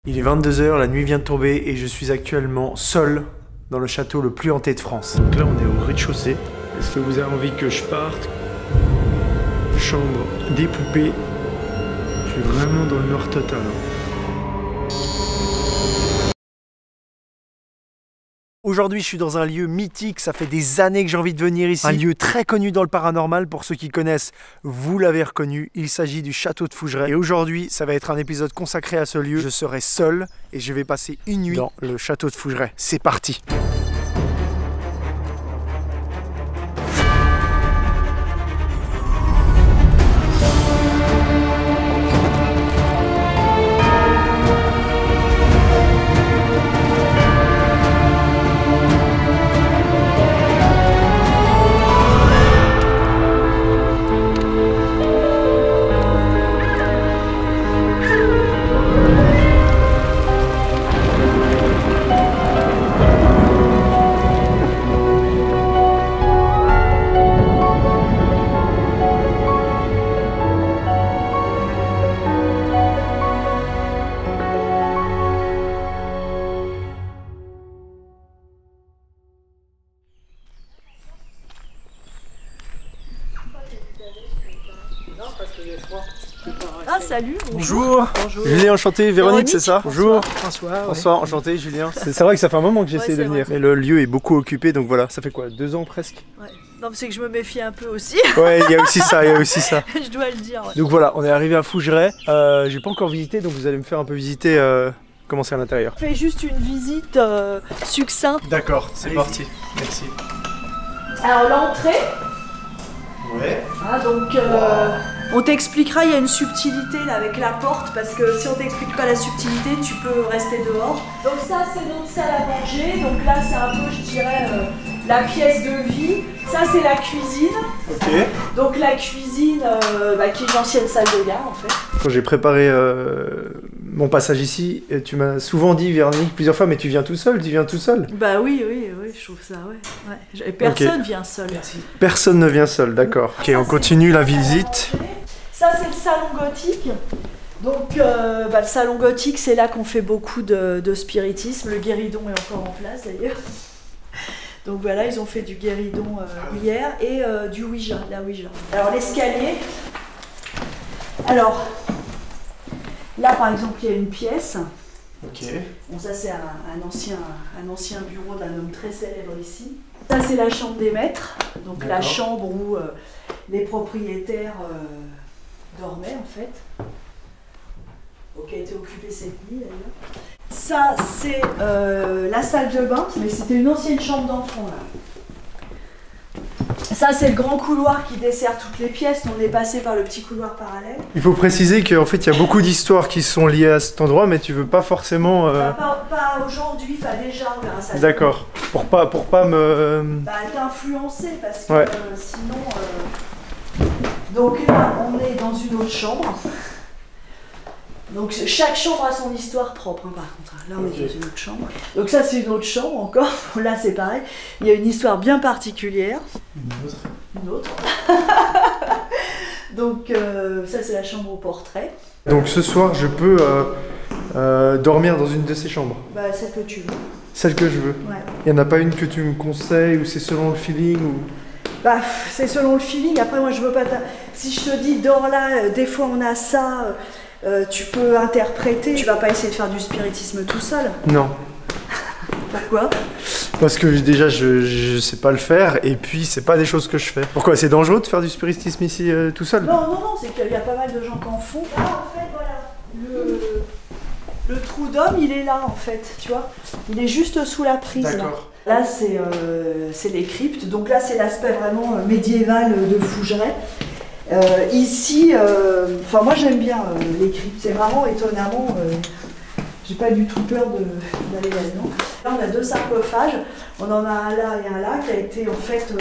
Il est 22 h, la nuit vient de tomber et je suis actuellement seul dans le château le plus hanté de France. Donc là on est au rez-de-chaussée. Est-ce que vous avez envie que je parte? Chambre des poupées. Je suis vraiment dans le nord total. Aujourd'hui, je suis dans un lieu mythique, ça fait des années que j'ai envie de venir ici. Un lieu très connu dans le paranormal, pour ceux qui connaissent, vous l'avez reconnu, il s'agit du château de Fougeray. Et aujourd'hui, ça va être un épisode consacré à ce lieu. Je serai seul et je vais passer une nuit dans le château de Fougeray. C'est parti! Ah salut, bonjour. Bonjour. Julien, enchanté. Véronique, c'est ça? Bonjour. François. Bonsoir, ouais. Enchanté, Julien. C'est vrai que ça fait un moment que j'essaie de venir. Mais le lieu est beaucoup occupé, donc voilà, ça fait quoi, 2 ans presque? Ouais. Non, c'est que je me méfie un peu aussi. Ouais, il y a aussi ça, Je dois le dire. Ouais. Donc voilà, on est arrivé à Fougeray. J'ai pas encore visité, donc vous allez me faire un peu visiter comment c'est à l'intérieur. Fais juste une visite succincte. D'accord, c'est parti. Merci. Alors l'entrée. Ouais. Hein, donc on t'expliquera, il y a une subtilité là avec la porte, parce que si on t'explique pas la subtilité, tu peux rester dehors. Donc ça c'est notre salle à manger, donc là c'est un peu, je dirais, la pièce de vie. Ça c'est la cuisine. Ok. Donc la cuisine qui est une ancienne salle de gare en fait. Quand j'ai préparé mon passage ici, tu m'as souvent dit, Véronique, plusieurs fois, mais tu viens tout seul, Bah oui, je trouve ça, ouais. Et personne vient seul. Merci. Personne ne vient seul, d'accord. Ok, on continue la visite. Ça c'est le salon gothique. Donc le salon gothique, c'est là qu'on fait beaucoup de spiritisme. Le guéridon est encore en place d'ailleurs. Donc voilà, ils ont fait du guéridon hier et du Ouija, la Ouija. Alors l'escalier. Alors là par exemple, il y a une pièce. Ok. Bon, ça c'est un ancien bureau d'un homme très célèbre ici. Ça c'est la chambre des maîtres, donc la chambre où les propriétaires dormaient en fait. Qui a été occupée cette nuit d'ailleurs. Ça c'est la salle de bain, mais c'était une ancienne chambre d'enfant là. Ça c'est le grand couloir qui dessert toutes les pièces, on est passé par le petit couloir parallèle. Il faut préciser qu'en fait il y a beaucoup d'histoires qui sont liées à cet endroit, mais tu veux pas forcément... Pas aujourd'hui, pas déjà, on verra ça. D'accord, pour pas me... t'influencer, parce que sinon... Donc là on est dans une autre chambre. Donc chaque chambre a son histoire propre, hein, par contre. Là on est dans une autre chambre. Donc ça c'est une autre chambre encore. Là c'est pareil. Il y a une histoire bien particulière. Une autre. Donc ça c'est la chambre au portrait. Donc ce soir je peux dormir dans une de ces chambres? Celle que tu veux. Celle que je veux? Ouais. Il n'y en a pas une que tu me conseilles, ou c'est selon le feeling ou... C'est selon le feeling. Après moi je veux pas... Si je te dis dors là, des fois on a ça... tu peux interpréter. Tu vas pas essayer de faire du spiritisme tout seul? Non. Pourquoi? Parce que déjà je sais pas le faire, et puis c'est pas des choses que je fais. Pourquoi? C'est dangereux de faire du spiritisme ici tout seul? Non, c'est qu'il y a pas mal de gens qui en font. Là en fait voilà, le trou d'homme il est là en fait, tu vois. Il est juste sous la prise. D'accord. Là c'est les cryptes, donc là c'est l'aspect vraiment médiéval de Fougeray. Ici, moi j'aime bien les cryptes, c'est marrant, étonnamment, j'ai pas du tout peur d'aller là-dedans. Là on a 2 sarcophages, on en a un là et un là qui a été en fait,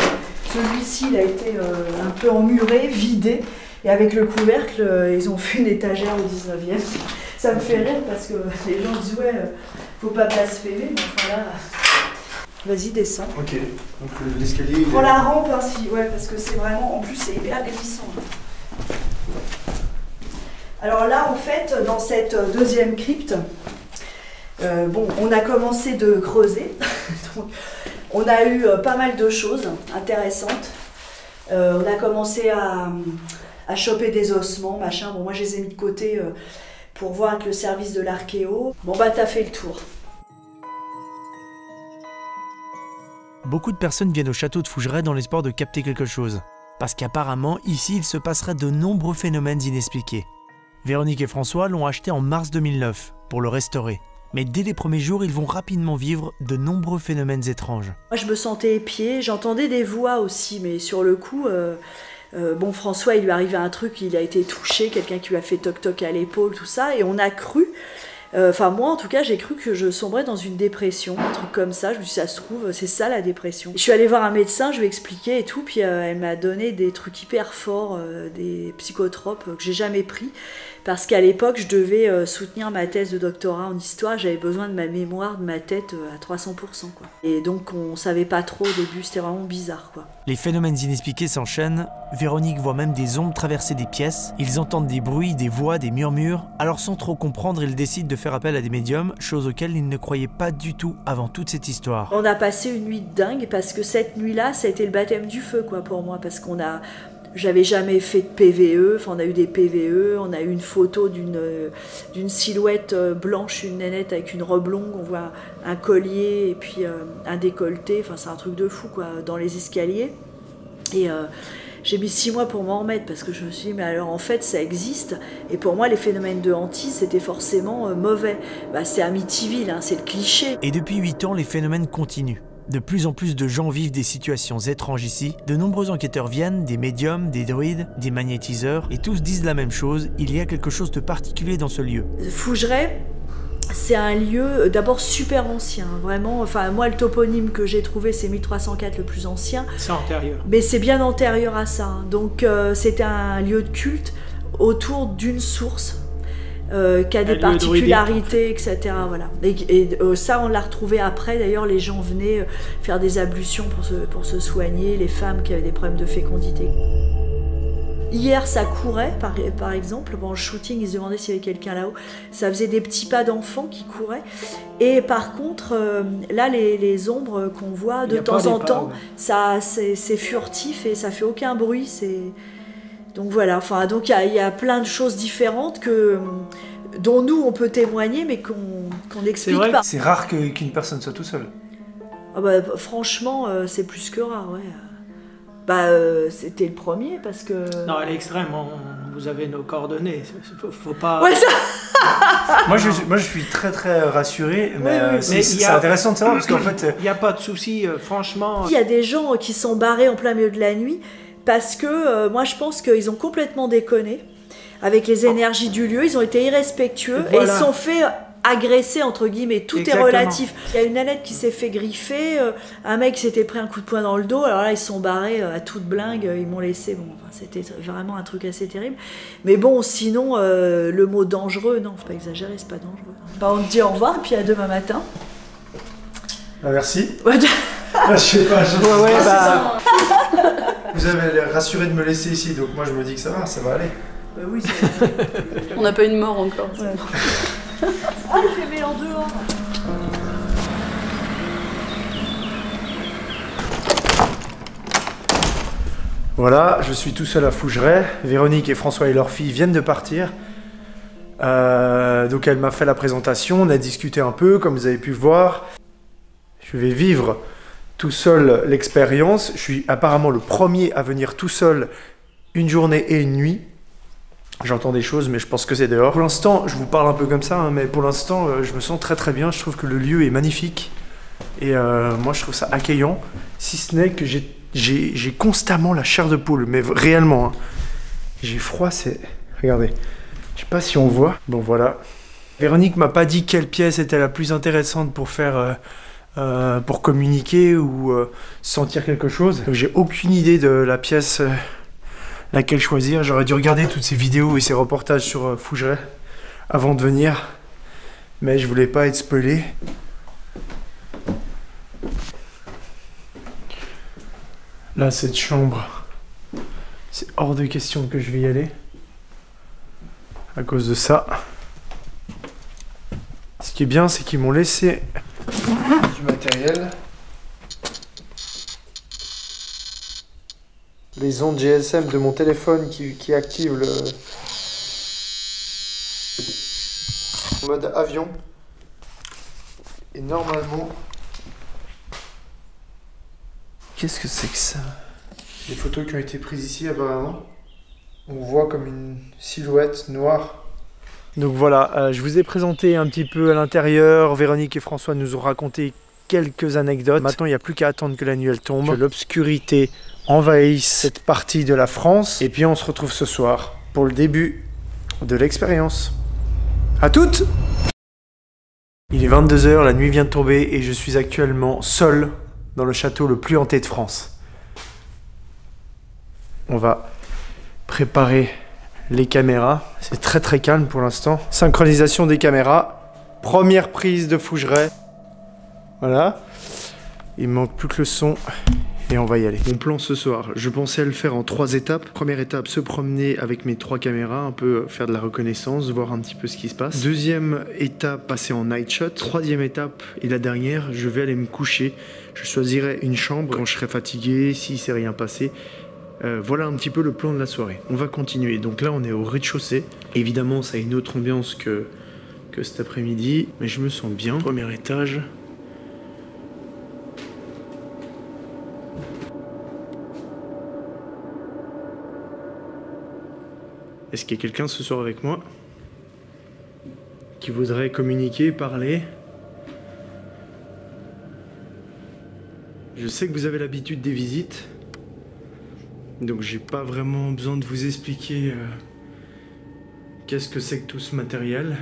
celui-ci il a été un peu emmuré, vidé, et avec le couvercle ils ont fait une étagère au 19e. Ça me fait rire parce que les gens disent faut pas blasphémer, mais enfin là... Vas-y, descends. Ok, donc l'escalier... Prends la rampe ainsi, parce que c'est vraiment... En plus, c'est hyper glissant. Alors là, en fait, dans cette deuxième crypte, Bon, on a commencé de creuser. Donc, on a eu pas mal de choses intéressantes. On a commencé à choper des ossements, machin. Bon, moi, je les ai mis de côté pour voir avec le service de l'archéo. Bon, bah, t'as fait le tour. Beaucoup de personnes viennent au château de Fougeray dans l'espoir de capter quelque chose. Parce qu'apparemment, ici, il se passerait de nombreux phénomènes inexpliqués. Véronique et François l'ont acheté en mars 2009 pour le restaurer. Mais dès les premiers jours, ils vont rapidement vivre de nombreux phénomènes étranges. Moi, je me sentais épiée, j'entendais des voix aussi, mais sur le coup, bon, François, il lui arrivait un truc, il a été touché, quelqu'un qui lui a fait toc-toc à l'épaule, tout ça, et on a cru, enfin moi en tout cas, j'ai cru que je sombrais dans une dépression, un truc comme ça. Je me suis dit, ça se trouve, c'est ça la dépression. Je suis allée voir un médecin, je lui ai expliqué et tout, puis elle m'a donné des trucs hyper forts, des psychotropes que j'ai jamais pris. Parce qu'à l'époque, je devais soutenir ma thèse de doctorat en histoire, j'avais besoin de ma mémoire, de ma tête à 300%, quoi. Et donc on savait pas trop au début, c'était vraiment bizarre, quoi. Les phénomènes inexpliqués s'enchaînent, Véronique voit même des ombres traverser des pièces, ils entendent des bruits, des voix, des murmures, alors sans trop comprendre, ils décident de faire appel à des médiums, chose auxquelles ils ne croyaient pas du tout avant toute cette histoire. On a passé une nuit de dingue, parce que cette nuit-là, ça a été le baptême du feu, quoi, pour moi, parce qu'on a... J'avais jamais fait de PVE, enfin on a eu des PVE, on a eu une photo d'une silhouette blanche, une nénette avec une robe longue, on voit un collier et puis un décolleté, enfin c'est un truc de fou quoi, dans les escaliers. Et j'ai mis 6 mois pour m'en remettre parce que je me suis dit mais alors en fait ça existe et pour moi les phénomènes de hantise c'était forcément mauvais. Bah, c'est Amityville, hein, c'est le cliché. Et depuis 8 ans les phénomènes continuent. De plus en plus de gens vivent des situations étranges ici, de nombreux enquêteurs viennent, des médiums, des druides, des magnétiseurs, et tous disent la même chose, il y a quelque chose de particulier dans ce lieu. Fougeray, c'est un lieu d'abord super ancien, vraiment, enfin moi le toponyme que j'ai trouvé c'est 1304 le plus ancien. C'est antérieur. Mais c'est bien antérieur à ça, donc c'était un lieu de culte autour d'une source. Qui a des particularités, etc. Voilà. Et ça, on l'a retrouvé après. D'ailleurs, les gens venaient faire des ablutions pour se soigner, les femmes qui avaient des problèmes de fécondité. Hier, ça courait, par exemple. Bon, le shooting, ils se demandaient s'il y avait quelqu'un là-haut. Ça faisait des petits pas d'enfants qui couraient. Et par contre, là, les ombres qu'on voit de temps en temps, c'est furtif et ça fait aucun bruit. Donc voilà, enfin, donc il y a plein de choses différentes dont nous on peut témoigner mais qu'on n'explique pas. C'est rare qu'une personne soit tout seule. Ah bah, franchement, c'est plus que rare, ouais. Bah, c'était le premier parce que... Non, à l'extrême, vous avez nos coordonnées, faut pas... Ouais, ça... moi je suis très très rassuré, mais, oui, c'est intéressant de savoir parce qu'en fait... Il n'y a pas de souci, franchement... Il y a des gens qui sont barrés en plein milieu de la nuit parce que moi je pense qu'ils ont complètement déconné avec les énergies du lieu, ils ont été irrespectueux et ils se sont fait agresser entre guillemets, tout Exactement. est relatif. Il y a une nanette qui s'est fait griffer, un mec qui s'était pris un coup de poing dans le dos, alors là ils se sont barrés à toute blingue, ils m'ont laissé, bon enfin, c'était vraiment un truc assez terrible. Mais bon sinon le mot dangereux, non faut pas exagérer, c'est pas dangereux. Bah, on te dit au revoir et puis à demain matin. Ah, merci. Ouais. Je sais pas, Ouais, bah... Vous avez l'air rassuré de me laisser ici, donc moi je me dis que ça va aller. Bah oui, on n'a pas une mort encore. Ouais. Ah, il fait mélange dehors. Voilà, je suis tout seul à Fougeray. Véronique et François et leur fille viennent de partir. Donc elle m'a fait la présentation, on a discuté un peu, comme vous avez pu voir. Je vais vivre tout seul l'expérience. Je suis apparemment le premier à venir tout seul une journée et une nuit. J'entends des choses, mais je pense que c'est dehors. Pour l'instant, je vous parle un peu comme ça, hein, mais pour l'instant, je me sens très très bien. Je trouve que le lieu est magnifique. Et moi, je trouve ça accueillant. Si ce n'est que j'ai constamment la chair de poule, mais réellement. Hein. J'ai froid, c'est... Regardez. Je sais pas si on voit. Bon, voilà. Véronique m'a pas dit quelle pièce était la plus intéressante pour faire... pour communiquer ou sentir quelque chose. J'ai aucune idée de la pièce laquelle choisir. J'aurais dû regarder toutes ces vidéos et ces reportages sur Fougeray avant de venir, mais je voulais pas être spoilé. Là, cette chambre, c'est hors de question que je vais y aller à cause de ça. Est-ce qu'il qui est bien, c'est qu'ils m'ont laissé du matériel. Les ondes GSM de mon téléphone qui activent le mode avion. Et normalement... Qu'est-ce que c'est que ça? Les photos qui ont été prises ici apparemment. On voit comme une silhouette noire. Donc voilà, je vous ai présenté un petit peu à l'intérieur. Véronique et François nous ont raconté quelques anecdotes. Maintenant, il n'y a plus qu'à attendre que la nuit elle tombe, que l'obscurité envahisse cette partie de la France. Et puis on se retrouve ce soir pour le début de l'expérience. À toutes! Il est 22 h, la nuit vient de tomber et je suis actuellement seul dans le château le plus hanté de France. On va préparer les caméras. C'est très très calme pour l'instant. Synchronisation des caméras. Première prise de Fougeray. Voilà. Il me manque plus que le son et on va y aller. Mon plan ce soir, je pensais le faire en 3 étapes. Première étape, se promener avec mes 3 caméras, un peu faire de la reconnaissance, voir un petit peu ce qui se passe. Deuxième étape, passer en night shot. Troisième étape et la dernière, je vais aller me coucher. Je choisirai une chambre quand je serai fatigué, si c'est rien passé. Voilà un petit peu le plan de la soirée. On va continuer. Donc là, on est au rez-de-chaussée. Évidemment, ça a une autre ambiance que cet après-midi, mais je me sens bien. Premier étage. Est-ce qu'il y a quelqu'un ce soir avec moi qui voudrait communiquer, parler? Je sais que vous avez l'habitude des visites. Donc j'ai pas vraiment besoin de vous expliquer qu'est-ce que c'est que tout ce matériel.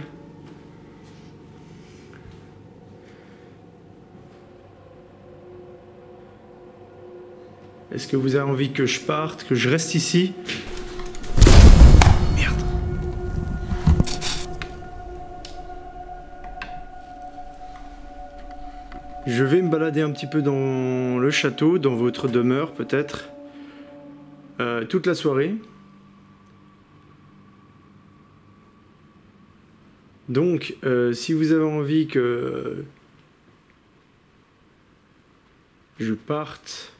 Est-ce que vous avez envie que je parte, que je reste ici? Merde. Je vais me balader un petit peu dans le château, dans votre demeure peut-être. Toute la soirée. Donc, si vous avez envie que je parte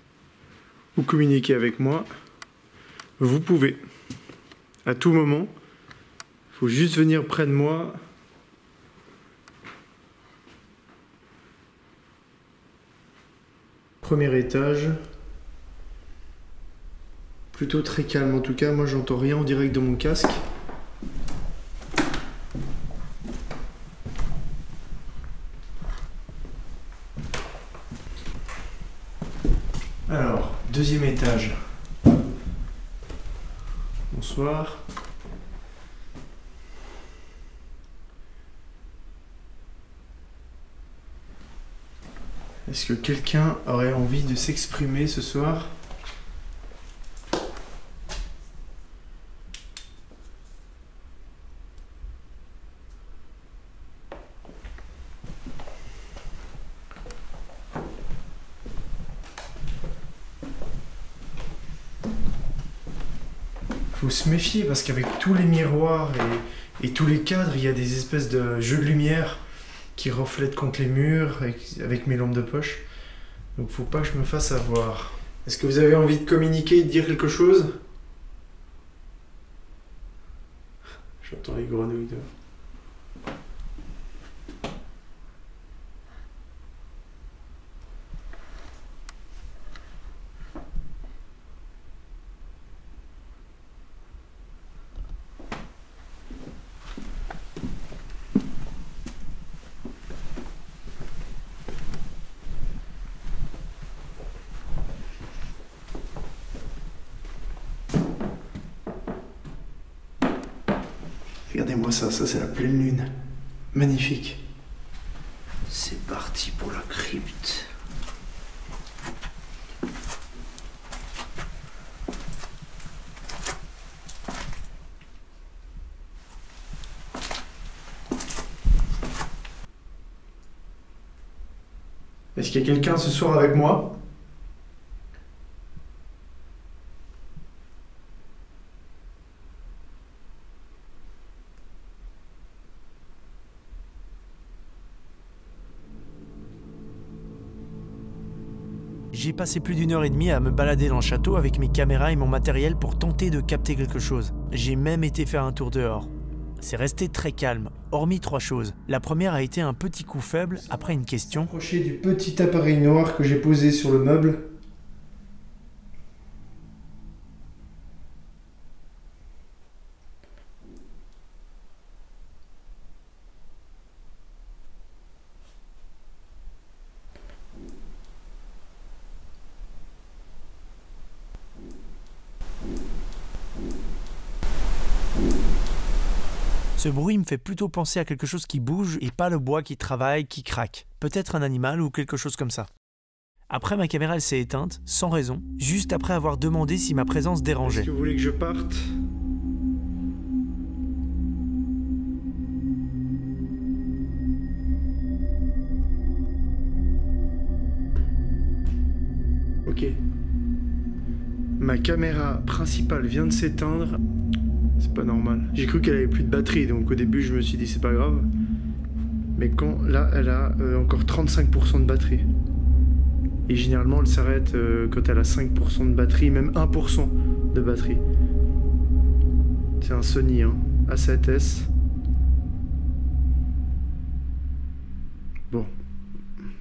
ou communiquer avec moi, vous pouvez. À tout moment. Il faut juste venir près de moi. Premier étage. Plutôt très calme en tout cas, moi j'entends rien en direct de mon casque. Alors, deuxième étage. Bonsoir. Est-ce que quelqu'un aurait envie de s'exprimer ce soir ? Faut se méfier parce qu'avec tous les miroirs et tous les cadres, il y a des espèces de jeux de lumière qui reflètent contre les murs avec mes lampes de poche. Donc faut pas que je me fasse avoir. Est-ce que vous avez envie de communiquer, de dire quelque chose? J'entends les grenouilles dehors. Regardez-moi ça, ça c'est la pleine lune. Magnifique. C'est parti pour la crypte. Est-ce qu'il y a quelqu'un ce soir avec moi ? J'ai passé plus d'1h30 à me balader dans le château avec mes caméras et mon matériel pour tenter de capter quelque chose. J'ai même été faire un tour dehors. C'est resté très calme, hormis 3 choses. La première a été un petit coup faible après une question. Approcher du petit appareil noir que j'ai posé sur le meuble. Ce bruit me fait plutôt penser à quelque chose qui bouge et pas le bois qui travaille, qui craque. Peut-être un animal ou quelque chose comme ça. Après, ma caméra elle s'est éteinte, sans raison, juste après avoir demandé si ma présence dérangeait. Est-ce que vous voulez que je parte ? Ok. Ma caméra principale vient de s'éteindre. C'est pas normal. J'ai cru qu'elle avait plus de batterie, donc au début je me suis dit c'est pas grave. Mais quand là elle a encore 35% de batterie. Et généralement elle s'arrête quand elle a 5% de batterie, même 1% de batterie. C'est un Sony hein, A7S. Bon,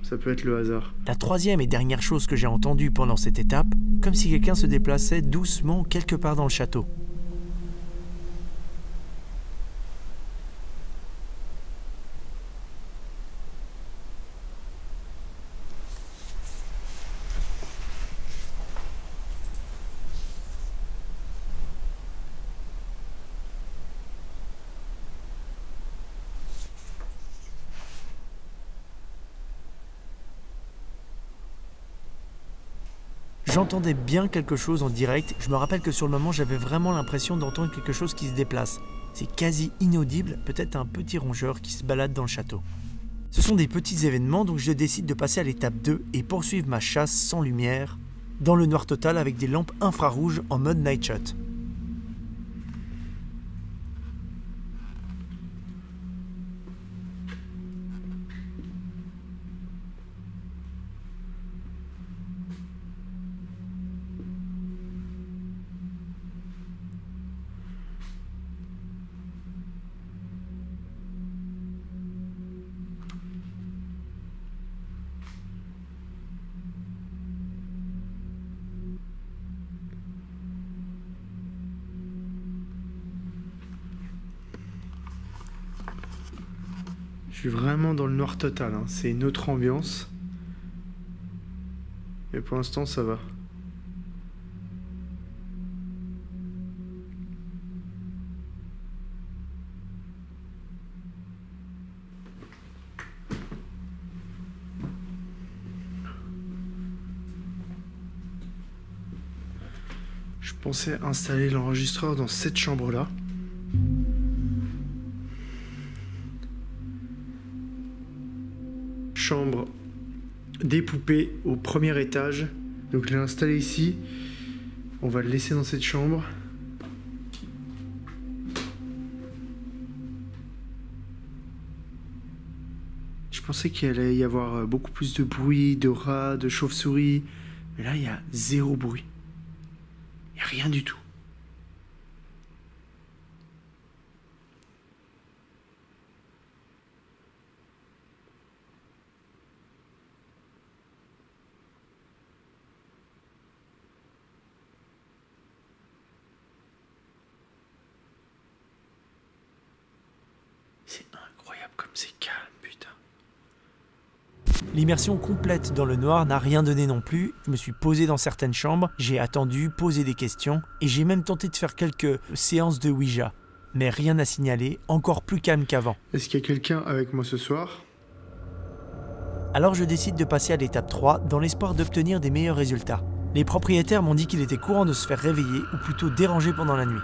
ça peut être le hasard. La troisième et dernière chose que j'ai entendue pendant cette étape, comme si quelqu'un se déplaçait doucement quelque part dans le château. J'entendais bien quelque chose en direct. Je me rappelle que sur le moment, j'avais vraiment l'impression d'entendre quelque chose qui se déplace. C'est quasi inaudible, peut-être un petit rongeur qui se balade dans le château. Ce sont des petits événements, donc je décide de passer à l'étape 2 et poursuivre ma chasse sans lumière, dans le noir total avec des lampes infrarouges en mode night shot. Je suis vraiment dans le noir total, hein. C'est une autre ambiance. Mais pour l'instant ça va. Je pensais installer l'enregistreur dans cette chambre-là. Chambre des poupées au premier étage. Donc je l'ai installé ici. On va le laisser dans cette chambre. Je pensais qu'il allait y avoir beaucoup plus de bruit, de rats, de chauves-souris. Mais là, il y a zéro bruit. Il n'y a rien du tout. C'est incroyable comme c'est calme, putain. L'immersion complète dans le noir n'a rien donné non plus. Je me suis posé dans certaines chambres, j'ai attendu, posé des questions, et j'ai même tenté de faire quelques séances de Ouija. Mais rien à signaler, encore plus calme qu'avant. Est-ce qu'il y a quelqu'un avec moi ce soir ? Alors je décide de passer à l'étape 3 dans l'espoir d'obtenir des meilleurs résultats. Les propriétaires m'ont dit qu'il était courant de se faire réveiller ou plutôt déranger pendant la nuit.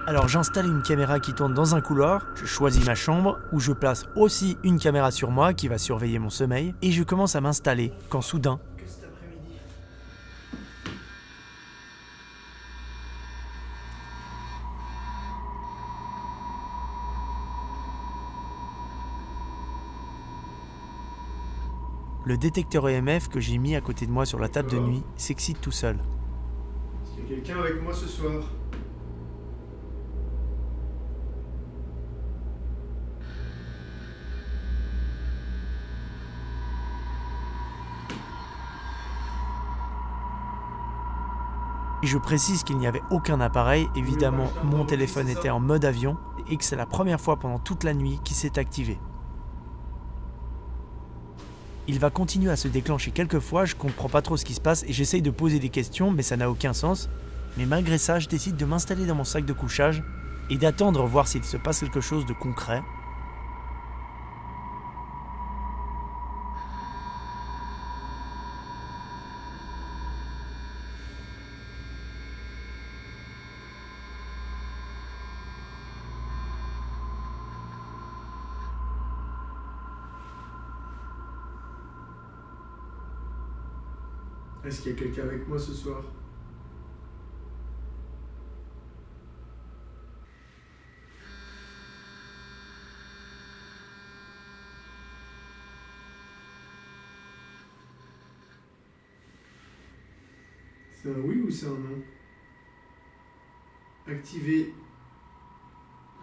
Alors j'installe une caméra qui tourne dans un couloir, je choisis ma chambre où je place aussi une caméra sur moi qui va surveiller mon sommeil et je commence à m'installer quand soudain... le détecteur EMF que j'ai mis à côté de moi sur la table de nuit s'excite tout seul. Est-ce qu'il y a quelqu'un avec moi ce soir? Et je précise qu'il n'y avait aucun appareil, évidemment mon téléphone était en mode avion et que c'est la première fois pendant toute la nuit qu'il s'est activé. Il va continuer à se déclencher quelques fois, je comprends pas trop ce qui se passe et j'essaye de poser des questions mais ça n'a aucun sens. Mais malgré ça, je décide de m'installer dans mon sac de couchage et d'attendre voir s'il se passe quelque chose de concret. Est-ce qu'il y a quelqu'un avec moi ce soir? C'est un oui ou c'est un non? Activez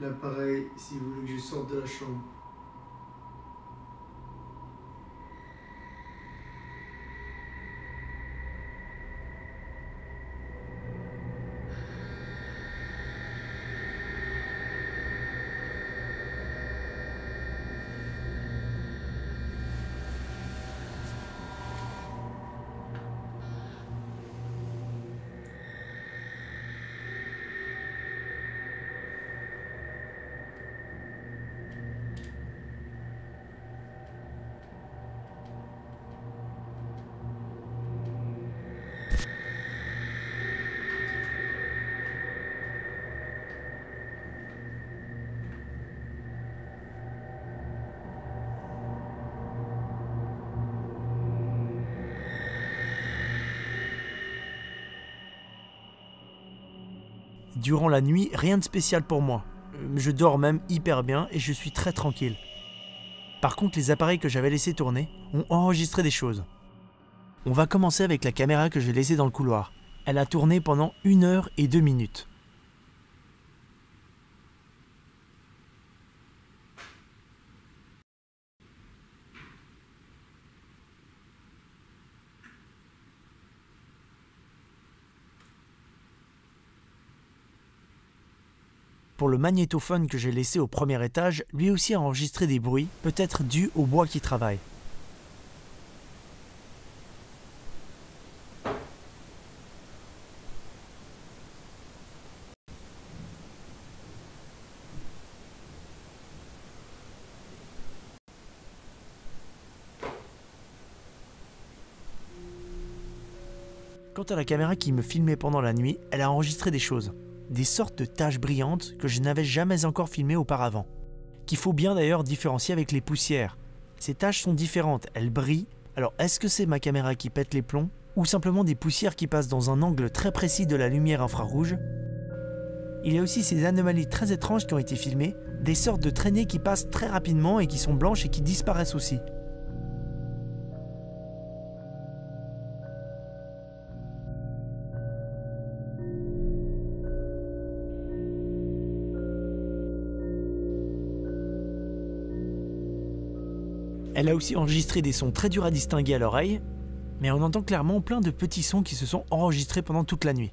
l'appareil si vous voulez que je sorte de la chambre. Durant la nuit, rien de spécial pour moi. Je dors même hyper bien et je suis très tranquille. Par contre, les appareils que j'avais laissés tourner ont enregistré des choses. On va commencer avec la caméra que j'ai laissée dans le couloir. Elle a tourné pendant 1 heure et 2 minutes. Pour le magnétophone que j'ai laissé au premier étage, lui aussi a enregistré des bruits, peut-être dus au bois qui travaille. Quant à la caméra qui me filmait pendant la nuit, elle a enregistré des choses. Des sortes de taches brillantes que je n'avais jamais encore filmées auparavant. Qu'il faut bien d'ailleurs différencier avec les poussières. Ces taches sont différentes, elles brillent. Alors est-ce que c'est ma caméra qui pète les plombs ou simplement des poussières qui passent dans un angle très précis de la lumière infrarouge? Il y a aussi ces anomalies très étranges qui ont été filmées, des sortes de traînées qui passent très rapidement et qui sont blanches et qui disparaissent aussi. Elle a aussi enregistré des sons très durs à distinguer à l'oreille, mais on entend clairement plein de petits sons qui se sont enregistrés pendant toute la nuit.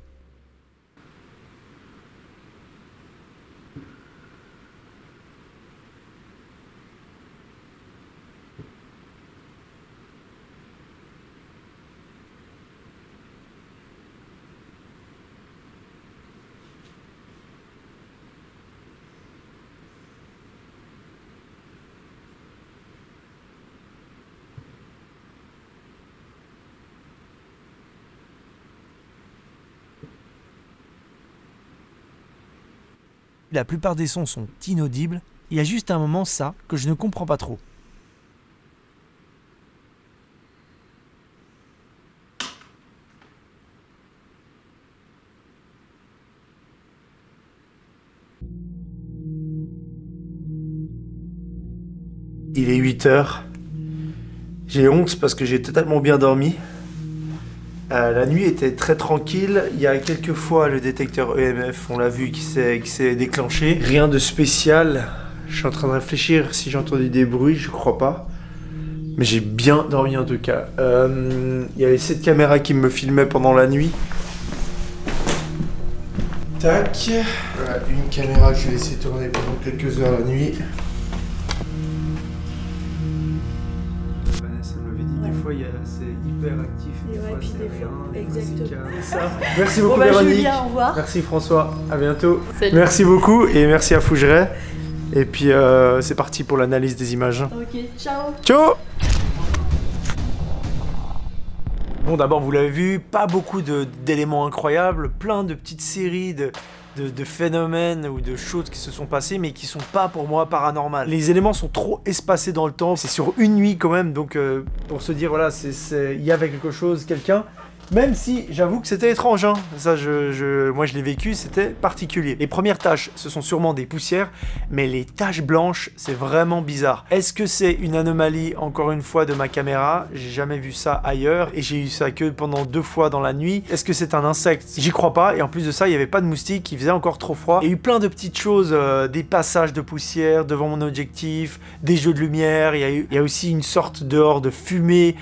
La plupart des sons sont inaudibles, il y a juste un moment ça que je ne comprends pas trop. Il est 8 h. J'ai honte parce que j'ai totalement bien dormi. La nuit était très tranquille. Il y a quelques fois le détecteur EMF, on l'a vu, qui s'est déclenché. Rien de spécial. Je suis en train de réfléchir si j'ai entendu des bruits, je crois pas. Mais j'ai bien dormi en tout cas. Il y avait cette caméra qui me filmait pendant la nuit. Tac. Voilà, une caméra que je vais laisser tourner pendant quelques heures la nuit. Vanessa m'avait dit des fois c'est hyper actif et des fois c'est rien. Exactement. Ça. Merci beaucoup Véronique. Julien, au revoir. Merci François, à bientôt. Salut. Merci beaucoup et merci à Fougeret. Et puis c'est parti pour l'analyse des images. Ok, ciao. Ciao. Bon, d'abord, vous l'avez vu, pas beaucoup d'éléments incroyables, plein de petites séries de phénomènes ou de choses qui se sont passées, mais qui sont pas pour moi paranormales. Les éléments sont trop espacés dans le temps, c'est sur une nuit quand même, donc pour se dire, voilà, il y avait quelque chose, quelqu'un. Même si, j'avoue que c'était étrange, hein. Ça, moi je l'ai vécu, c'était particulier. Les premières taches, ce sont sûrement des poussières, mais les taches blanches, c'est vraiment bizarre. Est-ce que c'est une anomalie, encore une fois, de ma caméra? J'ai jamais vu ça ailleurs, et j'ai eu ça que pendant 2 fois dans la nuit. Est-ce que c'est un insecte? J'y crois pas, et en plus de ça, il n'y avait pas de moustiques, il faisait encore trop froid. Il y a eu plein de petites choses, des passages de poussière devant mon objectif, des jeux de lumière, il y a aussi une sorte dehors de fumée,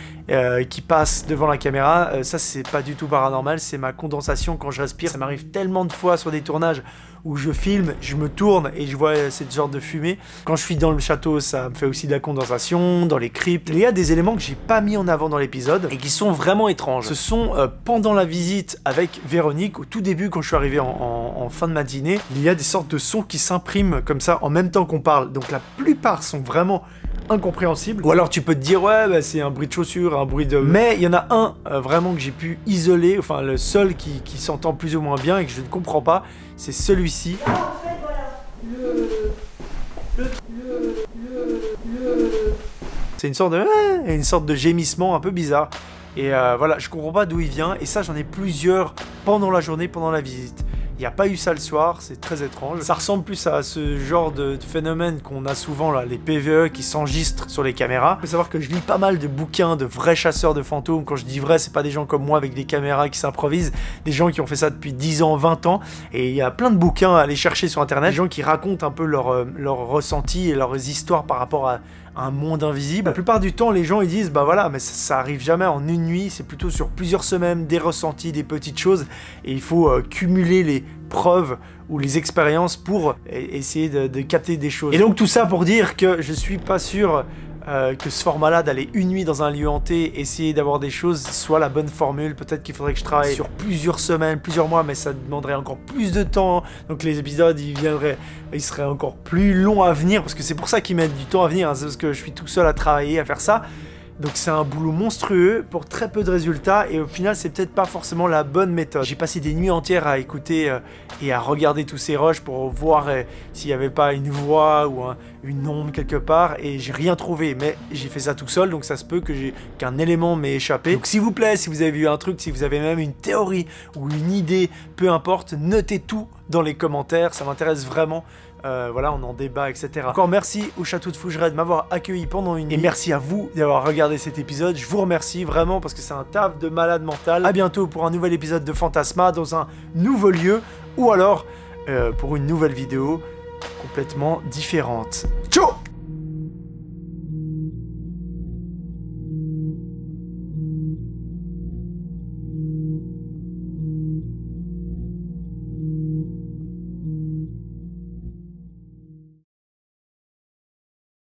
qui passe devant la caméra, ça c'est pas du tout paranormal, c'est ma condensation quand je respire. Ça m'arrive tellement de fois sur des tournages où je filme, je me tourne et je vois cette genre de fumée. Quand je suis dans le château, ça me fait aussi de la condensation, dans les cryptes. Il y a des éléments que j'ai pas mis en avant dans l'épisode et qui sont vraiment étranges. Ce sont pendant la visite avec Véronique, au tout début quand je suis arrivé en fin de matinée, il y a des sortes de sons qui s'impriment comme ça en même temps qu'on parle. Donc la plupart sont vraiment incompréhensible. Ou alors tu peux te dire ouais bah, c'est un bruit de chaussure, un bruit de... Mais il y en a un vraiment que j'ai pu isoler, enfin le seul qui s'entend plus ou moins bien et que je ne comprends pas, c'est celui-ci. Là en fait voilà, C'est une sorte de gémissement un peu bizarre. Et voilà, je comprends pas d'où il vient et ça j'en ai plusieurs pendant la journée, pendant la visite. Il n'y a pas eu ça le soir, c'est très étrange. Ça ressemble plus à ce genre de phénomène qu'on a souvent là, les PVE qui s'enregistrent sur les caméras. Il faut savoir que je lis pas mal de bouquins de vrais chasseurs de fantômes. Quand je dis vrai, c'est pas des gens comme moi avec des caméras qui s'improvisent, des gens qui ont fait ça depuis 10 ans, 20 ans. Et il y a plein de bouquins à aller chercher sur internet, des gens qui racontent un peu leur ressenti et leurs histoires par rapport à un monde invisible. La plupart du temps, les gens ils disent bah voilà, mais ça arrive jamais en une nuit, c'est plutôt sur plusieurs semaines, des ressentis, des petites choses, et il faut cumuler les preuves ou les expériences pour essayer de capter des choses. Et donc tout ça pour dire que je suis pas sûr que ce format-là, d'aller une nuit dans un lieu hanté, essayer d'avoir des choses, soit la bonne formule. Peut-être qu'il faudrait que je travaille sur plusieurs semaines, plusieurs mois, mais ça demanderait encore plus de temps. Donc les épisodes, ils seraient encore plus longs à venir, parce que c'est pour ça qu'ils mettent du temps à venir, hein. C'est parce que je suis tout seul à travailler, à faire ça. Donc c'est un boulot monstrueux pour très peu de résultats et au final c'est peut-être pas forcément la bonne méthode. J'ai passé des nuits entières à écouter et à regarder tous ces rushs pour voir s'il n'y avait pas une voix ou une ombre quelque part et j'ai rien trouvé, mais j'ai fait ça tout seul donc ça se peut qu'un élément m'ait échappé. Donc s'il vous plaît, si vous avez vu un truc, si vous avez même une théorie ou une idée, peu importe, notez tout dans les commentaires, ça m'intéresse vraiment. Voilà, on en débat, etc. Encore merci au château de Fougeret de m'avoir accueilli pendant une nuit. Et merci à vous d'avoir regardé cet épisode. Je vous remercie vraiment parce que c'est un taf de malade mental. A bientôt pour un nouvel épisode de Fantasma dans un nouveau lieu ou alors pour une nouvelle vidéo complètement différente. Ciao!